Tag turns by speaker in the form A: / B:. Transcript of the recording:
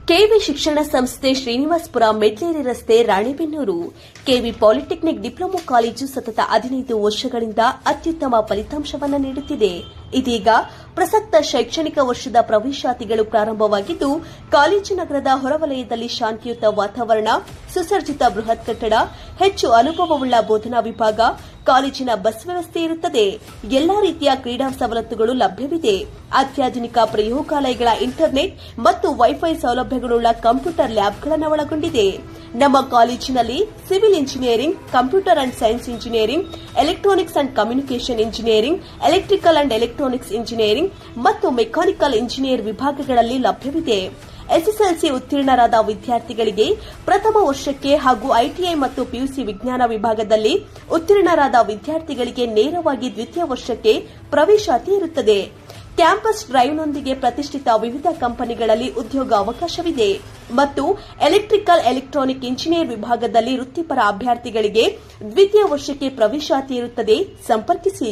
A: KV ಶಿಕ್ಷಣ ಸಂಸ್ಥೆ ಶ್ರೀನಿವಾಸಪುರ ಮೆಡ್ಲೇರಿ ರಸ್ತೆ Ranebennur. KV polytechnic diploma college ಸತತ 15 ವರ್ಷಗಳಿಂದ ಅತ್ಯುತ್ತಮ ಫಲಿತಾಂಶವನ್ನು ನೀಡುತ್ತಿದೆ. ಇದೀಗ ಪ್ರಸಕ್ತ ಶೈಕ್ಷಣಿಕ ವರ್ಷದ ಪ್ರವೇಶಾತಿಗಳು ಪ್ರಾರಂಭವಾಗಿದ್ದು, ಕಾಲೇಜು ನಗರದ ಹೊರವಲಯದಲ್ಲಿ ಶಾಂತಿಯುತ ವಾತಾವರಣ, ಸುಸಜ್ಜಿತ ಬೃಹತ್ ಕಟ್ಟಡ, ಹೆಚ್ಚು ಅನುಭವವುಳ್ಳ ಬೋಧನಾ ವಿಭಾಗ, ಕಾಲೇಜಿನ ಬಸ್ ವ್ಯವಸ್ಥೆ ಇರುತ್ತದೆ. ಎಲ್ಲಾ ರೀತಿಯ ಕ್ರೀಡಾ ಸವಲತ್ತುಗಳು ಲಭ್ಯವಿದೆ. ಅತ್ಯಾಧುನಿಕ ಪ್ರಯೋಗಾಲಯಗಳ ಇಂಟರ್ನೆಟ್ ಮತ್ತು ವೈಫೈ ಸೌಲಭ್ಯಗಳುಳ್ಳ ಕಂಪ್ಯೂಟರ್ ಲ್ಯಾಬ್ಗಳನ್ನು ಒಳಗೊಂಡಿದೆ. ನಮ್ಮ ಕಾಲೇಜಿನಲ್ಲಿ civil engineering, computer and science engineering, electronics and communication engineering, electrical and electronics engineering ಮತ್ತು ಮೆಕ್ಯಾನಿಕಲ್ ಇಂಜಿನಿಯರ್ ವಿಭಾಗಗಳಲ್ಲಿ ಲಭ್ಯವಿದೆ. ಎಸ್ಎಸ್ಎಲ್ಸಿ ಉತ್ತೀರ್ಣರಾದ ವಿದ್ಯಾರ್ಥಿಗಳಿಗೆ ಪ್ರಥಮ ವರ್ಷಕ್ಕೆ ಹಾಗೂ ಐಟಿಐ ಮತ್ತು ಪಿಯುಸಿ ವಿಜ್ಞಾನ ವಿಭಾಗದಲ್ಲಿ ಉತ್ತೀರ್ಣರಾದ ವಿದ್ಯಾರ್ಥಿಗಳಿಗೆ ನೇರವಾಗಿ ದ್ವಿತೀಯ ವರ್ಷಕ್ಕೆ ಪ್ರವೇಶಾತಿ ಇರುತ್ತದೆ. ಕ್ಯಾಂಪಸ್ ಡ್ರೈವ್ನೊಂದಿಗೆ ಪ್ರತಿಷ್ಠಿತ ವಿವಿಧ ಕಂಪನಿಗಳಲ್ಲಿ ಉದ್ಯೋಗ ಅವಕಾಶವಿದೆ ಮತ್ತು ಎಲೆಕ್ಟ್ರಿಕಲ್ ಎಲೆಕ್ಟ್ರಾನಿಕ್ ಇಂಜಿನಿಯರ್ ವಿಭಾಗದಲ್ಲಿ ವೃತ್ತಿಪರ ಅಭ್ಯರ್ಥಿಗಳಿಗೆ ದ್ವಿತೀಯ ವರ್ಷಕ್ಕೆ ಪ್ರವೇಶಾತಿ ಇರುತ್ತದೆ. ಸಂಪರ್ಕಿಸಿ.